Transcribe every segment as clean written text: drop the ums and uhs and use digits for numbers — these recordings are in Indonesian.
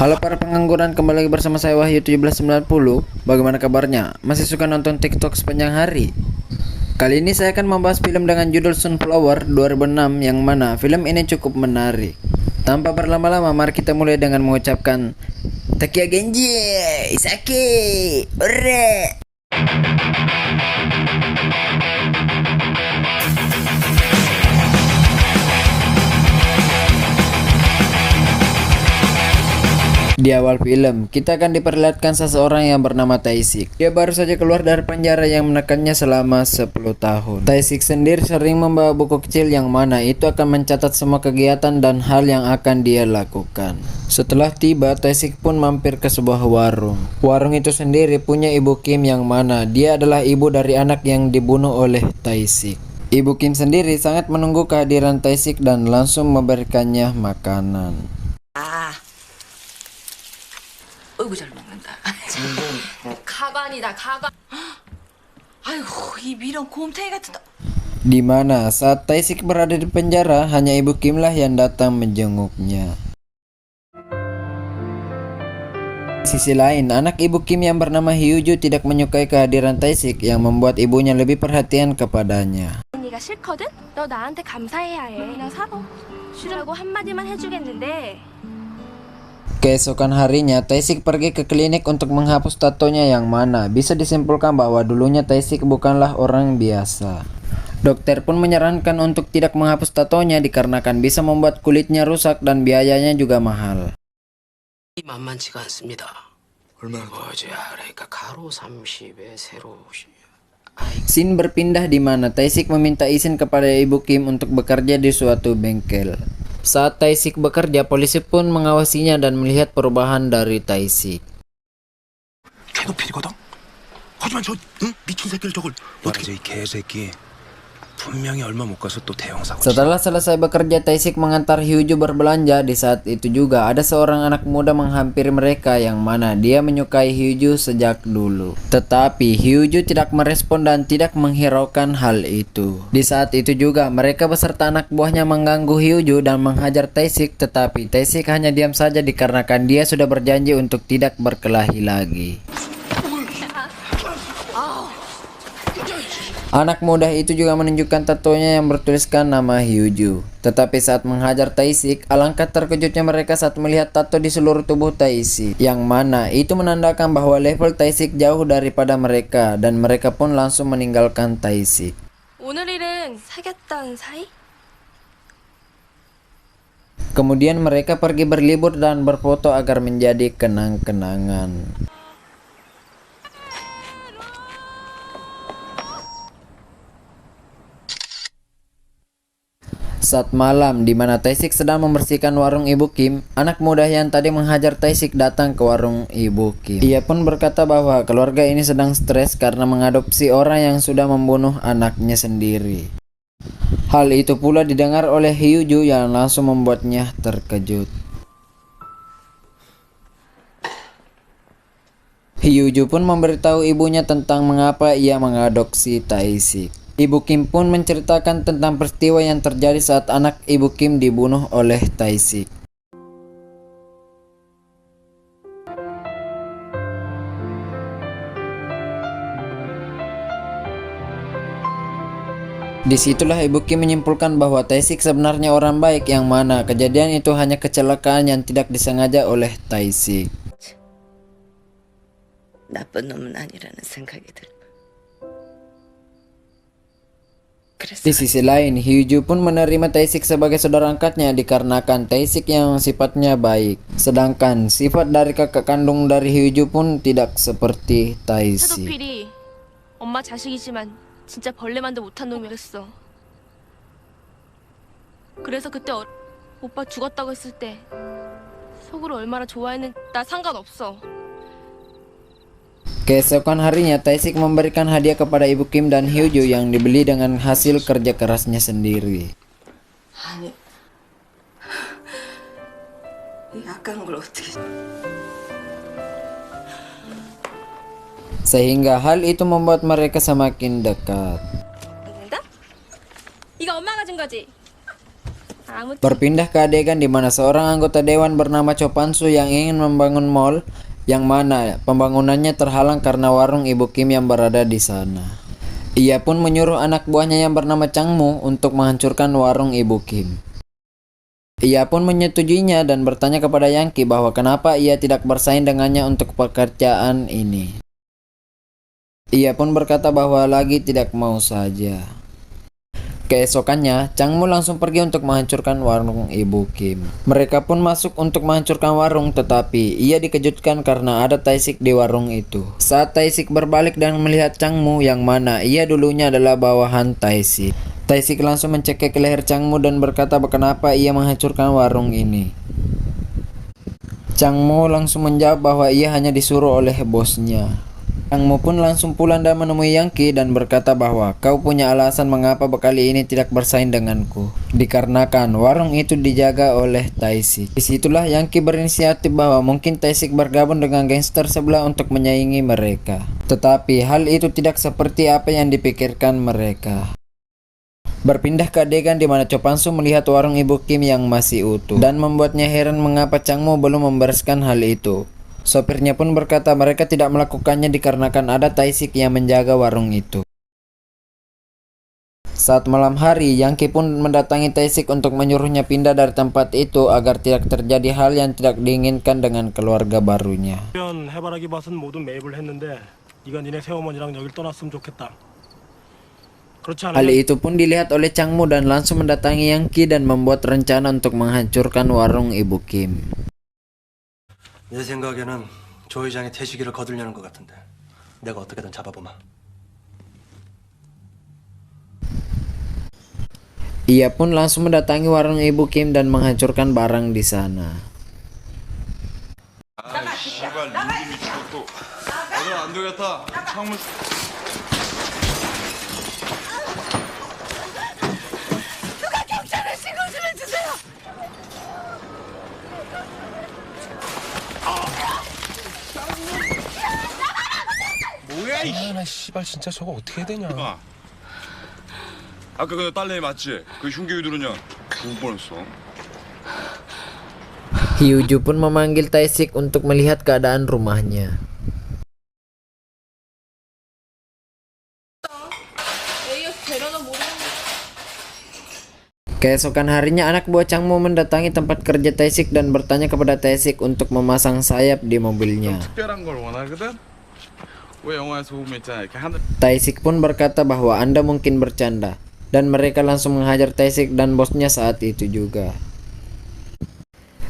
Halo para pengangguran, kembali lagi bersama saya Wahyu 1790. Bagaimana kabarnya? Masih suka nonton TikTok sepanjang hari? Kali ini saya akan membahas film dengan judul Sunflower 2006 yang mana film ini cukup menarik. Tanpa berlama-lama, mari kita mulai dengan mengucapkan Takia Genji, Isake, ore. Di awal film, kita akan diperlihatkan seseorang yang bernama Tae-sik. Dia baru saja keluar dari penjara yang menekannya selama 10 tahun. Tae-sik sendiri sering membawa buku kecil yang mana itu akan mencatat semua kegiatan dan hal yang akan dia lakukan. Setelah tiba, Tae-sik pun mampir ke sebuah warung. Warung itu sendiri punya Ibu Kim yang mana dia adalah ibu dari anak yang dibunuh oleh Tae-sik. Ibu Kim sendiri sangat menunggu kehadiran Tae-sik dan langsung memberikannya makanan. 어이구 잘 먹는다. 가관이다 가관. 아이고 이 미련 곰탱이 같은. Di mana saat Tae-sik berada di penjara, hanya Ibu Kim lah yang datang menjenguknya. Di sisi lain, anak Ibu Kim yang bernama Hyuju tidak menyukai kehadiran Tae-sik yang membuat ibunya lebih perhatian kepadanya. 네가 싫거든? 너 나한테 감사해야 해. 그냥 사고 쉬라고 한마디만 해주겠는데. Keesokan harinya, Tae-sik pergi ke klinik untuk menghapus tatonya yang mana bisa disimpulkan bahwa dulunya Tae-sik bukanlah orang biasa. Dokter pun menyarankan untuk tidak menghapus tatonya dikarenakan bisa membuat kulitnya rusak dan biayanya juga mahal. 만만치가 않습니다. 얼마나 그러니까 가로 30에 세로 50. Scene berpindah di mana Tae-sik meminta izin kepada Ibu Kim untuk bekerja di suatu bengkel. Saat Tae-sik bekerja, polisi pun mengawasinya dan melihat perubahan dari Tae-sik. 괴롭히거든. 하지만 저 미친 새끼를 저걸 어떻게 이 개새끼 분명히 얼마 못 가서 또 대형 사고. Setelah selesai bekerja, Tae-sik mengantar Hyuju berbelanja. Di saat itu juga ada seorang anak muda menghampiri mereka yang mana dia menyukai Hyuju sejak dulu. Tetapi Hyuju tidak merespon dan tidak menghiraukan hal itu. Di saat itu juga mereka beserta anak buahnya mengganggu Hyuju dan menghajar Tae-sik, tetapi Tae-sik hanya diam saja dikarenakan dia sudah berjanji untuk tidak berkelahi lagi. Anak muda itu juga menunjukkan tatonya yang bertuliskan nama Hyuju. Tetapi saat menghajar Tae-sik, alangkah terkejutnya mereka saat melihat tato di seluruh tubuh Tae-sik, yang mana itu menandakan bahwa level Tae-sik jauh daripada mereka dan mereka pun langsung meninggalkan Tae-sik. 오늘 일은 사귀었던 사이? Kemudian mereka pergi berlibur dan berfoto agar menjadi kenang-kenangan. Saat malam, di mana Tae-sik sedang membersihkan warung Ibu Kim, anak muda yang tadi menghajar Tae-sik datang ke warung Ibu Kim. Ia pun berkata bahwa keluarga ini sedang stres karena mengadopsi orang yang sudah membunuh anaknya sendiri. Hal itu pula didengar oleh Hyuju yang langsung membuatnya terkejut. Hyuju pun memberitahu ibunya tentang mengapa ia mengadopsi Tae-sik. Ibu Kim pun menceritakan tentang peristiwa yang terjadi saat anak Ibu Kim dibunuh oleh Tae-sik. Disitulah Ibu Kim menyimpulkan bahwa Tae-sik sebenarnya orang baik yang mana kejadian itu hanya kecelakaan yang tidak disengaja oleh Tae-sik. 나쁜 놈은 아니라는 생각이 들. Di sisi lain, Hyuju pun menerima Tae-sik sebagai saudara angkatnya dikarenakan Tae-sik yang sifatnya baik. Sedangkan sifat dari kakak kandung dari Hyuju pun tidak seperti Tae-sik. 페도필이 엄마 자식이지만 진짜 벌레만도 못한 놈이었어. 그래서 그때 오빠 죽었다고 했을 때 속으로 얼마나 좋아했는지 나 상관없어. Keesokan harinya, Tae-sik memberikan hadiah kepada Ibu Kim dan Hyuju yang dibeli dengan hasil kerja kerasnya sendiri. 아니 이 아까운 걸 어떻게? Sehingga hal itu membuat mereka semakin dekat. 된다? 이거 엄마가 준 거지? 아무튼 Berpindah ke adegan di mana seorang anggota dewan bernama Cho Pan-soo yang ingin membangun mall yang mana pembangunannya terhalang karena warung Ibu Kim yang berada di sana. Ia pun menyuruh anak buahnya yang bernama Chang Mu untuk menghancurkan warung Ibu Kim. Ia pun menyetujuinya dan bertanya kepada Yang Ki bahwa kenapa ia tidak bersaing dengannya untuk pekerjaan ini. Ia pun berkata bahwa lagi tidak mau saja. Keesokannya, Chang Mu langsung pergi untuk menghancurkan warung Ibu Kim. Mereka pun masuk untuk menghancurkan warung, tetapi ia dikejutkan karena ada Tae-sik di warung itu. Saat Tae-sik berbalik dan melihat Chang Mu yang mana ia dulunya adalah bawahan Tae-sik. Tae-sik langsung mencekik leher Chang Mu dan berkata kenapa ia menghancurkan warung ini. Chang Mu langsung menjawab bahwa ia hanya disuruh oleh bosnya. Chang Mu pun langsung pulang dan menemui Yang Ki dan berkata bahwa kau punya alasan mengapa kali ini tidak bersaing denganku. Dikarenakan warung itu dijaga oleh Tae-sik. Disitulah Yang Ki berinisiatif bahwa mungkin Tae-sik bergabung dengan gangster sebelah untuk menyaingi mereka. Tetapi hal itu tidak seperti apa yang dipikirkan mereka. Berpindah ke adegan di mana Cho Pan-soo melihat warung Ibu Kim yang masih utuh dan membuatnya heran mengapa Chang Mu belum membereskan hal itu. Sopirnya pun berkata mereka tidak melakukannya dikarenakan ada Tae-sik yang menjaga warung itu. Saat malam hari, Yang Ki pun mendatangi Tae-sik untuk menyuruhnya pindah dari tempat itu agar tidak terjadi hal yang tidak diinginkan dengan keluarga barunya. 해바라기 밭은 모두 매입을 했는데 네가 니네 새어머니랑 여길 떠났으면 좋겠다. 그렇지 Hal 않으면 itu pun dilihat oleh Chang Mu dan langsung mendatangi Yang Ki dan membuat rencana untuk menghancurkan warung Ibu Kim. 내 생각에는 조 회장이 태식이를 거들려는 것 같은데 내가 어떻게든 잡아보마. Ia pun langsung mendatangi warung Ibu Kim dan menghancurkan barang di sana. 나 씨발 진짜 저거 어떻게 해야 되냐. 아까 그 딸내미 맞지? 그 흉기들은요 죽을 뻔했어. Hyuju pun memanggil Tae-sik untuk melihat keadaan rumahnya. Keesokan harinya anak buah Chang Mu mendatangi tempat kerja Tae-sik dan bertanya kepada Tae-sik untuk memasang sayap di mobilnya. 특별한 걸 원하거든? 왜 영화에서 보면 있잖아 이렇게 하늘 Tae-sik pun berkata bahwa Anda mungkin bercanda, dan mereka langsung menghajar Tae-sik dan bosnya saat itu juga.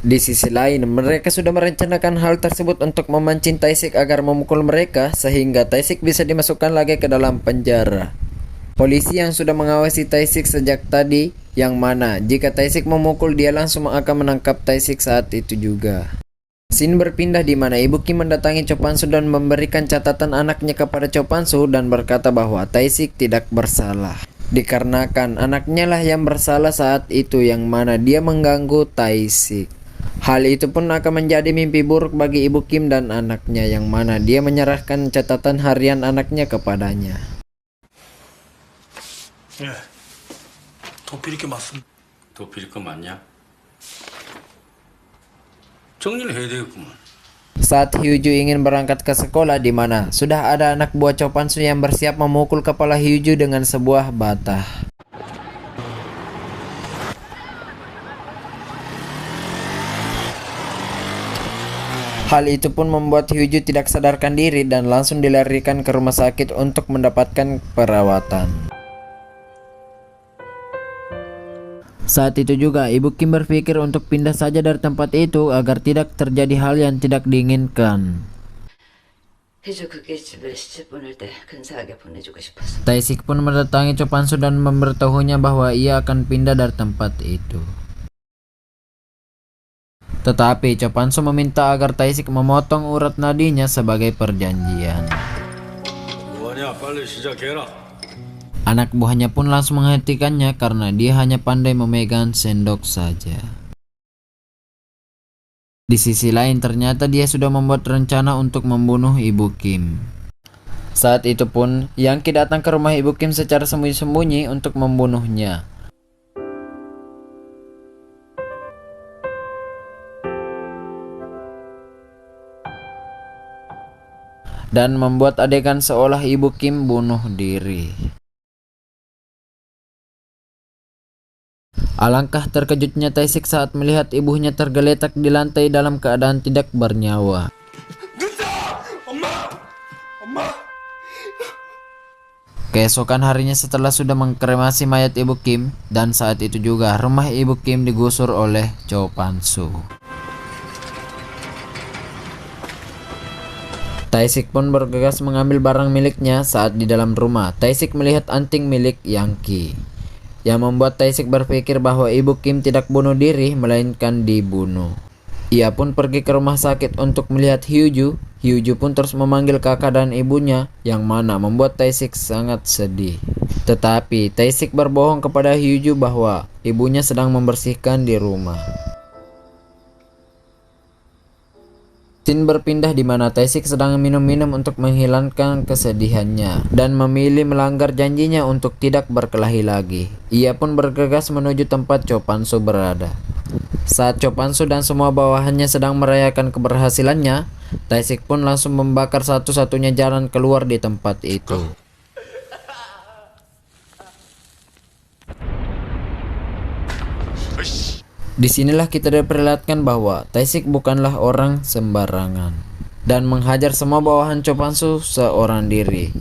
Di sisi lain, mereka sudah merencanakan hal tersebut untuk memancing Tae-sik agar memukul mereka sehingga Tae-sik bisa dimasukkan lagi ke dalam penjara. Polisi yang sudah mengawasi Tae-sik sejak tadi, yang mana jika Tae-sik memukul dia langsung akan menangkap Tae-sik saat itu juga. Scene berpindah di mana Ibu Kim mendatangi Cho Pan-soo dan memberikan catatan anaknya kepada Cho Pan-soo dan berkata bahwa Tae-sik tidak bersalah. Dikarenakan anaknya lah yang bersalah saat itu yang mana dia mengganggu Tae-sik. Hal itu pun akan menjadi mimpi buruk bagi Ibu Kim dan anaknya yang mana dia menyerahkan catatan harian anaknya kepadanya. 예, 도피리께 맞습니다. 도필 거 맞냐? 정리를 해야 되겠구만. Saat Hyuju ingin berangkat ke sekolah di mana sudah ada anak buah Cho Pan-soo yang bersiap memukul kepala Hyuju dengan sebuah bata. Hal itu pun membuat Hyuju tidak sadarkan diri dan langsung dilarikan ke rumah sakit untuk mendapatkan perawatan. Saat itu juga Ibu Kim berpikir untuk pindah saja dari tempat itu agar tidak terjadi hal yang tidak diinginkan. 해주 그게 집에 시집 보낼 때 근사하게 보내주고 싶어서. Tae-sik pun mendatangi Cho Pan-soo dan memberitahunya bahwa ia akan pindah dari tempat itu. Tetapi Cho Pan-soo meminta agar Tae-sik memotong urat nadinya sebagai perjanjian. 뭐하냐 빨리 시작해라. Anak buahnya pun langsung menghentikannya karena dia hanya pandai memegang sendok saja. Di sisi lain ternyata dia sudah membuat rencana untuk membunuh Ibu Kim. Saat itu pun Yang Ki datang ke rumah Ibu Kim secara sembunyi-sembunyi untuk membunuhnya. dan membuat adegan seolah ibu Kim bunuh diri. Alangkah terkejutnya Tae-sik saat melihat ibunya tergeletak di lantai dalam keadaan tidak bernyawa. Keesokan harinya setelah sudah mengkremasi mayat ibu Kim, dan saat itu juga rumah ibu Kim digusur oleh Cho Pan-soo. Tae-sik pun bergegas mengambil barang miliknya. Saat di dalam rumah, Tae-sik melihat anting milik Yang-ki, yang membuat Tae-sik berpikir bahwa ibu Kim tidak bunuh diri, melainkan dibunuh. Ia pun pergi ke rumah sakit untuk melihat Hyuju. Hyuju pun terus memanggil kakak dan ibunya, yang mana membuat Tae-sik sangat sedih. Tetapi Tae-sik berbohong kepada Hyuju bahwa ibunya sedang membersihkan di rumah. Scene berpindah di mana Tae-sik sedang minum-minum untuk menghilangkan kesedihannya dan memilih melanggar janjinya untuk tidak berkelahi lagi. Ia pun bergegas menuju tempat Cho Pan-soo berada. Saat Cho Pan-soo dan semua bawahannya sedang merayakan keberhasilannya, Tae-sik pun langsung membakar satu-satunya jalan keluar di tempat itu. Disinilah kita diperlihatkan bahwa Tae-sik bukanlah orang sembarangan dan menghajar semua bawahan Cho Pan-soo seorang diri.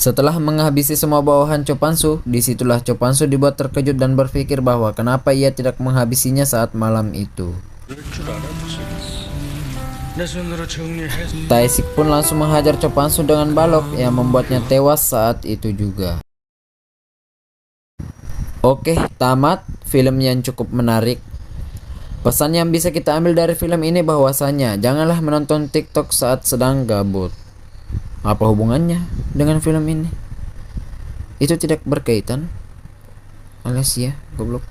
Setelah menghabisi semua bawahan Cho Pan-soo, disitulah Cho Pan-soo dibuat terkejut dan berpikir bahwa kenapa ia tidak menghabisinya saat malam itu. Tae-sik pun langsung menghajar Cho Pan-soo dengan balok yang membuatnya tewas saat itu juga. Oke, tamat film yang cukup menarik. Pesan yang bisa kita ambil dari film ini bahwasanya janganlah menonton TikTok saat sedang gabut. Apa hubungannya dengan film ini? Itu tidak berkaitan. Alias ya, goblok.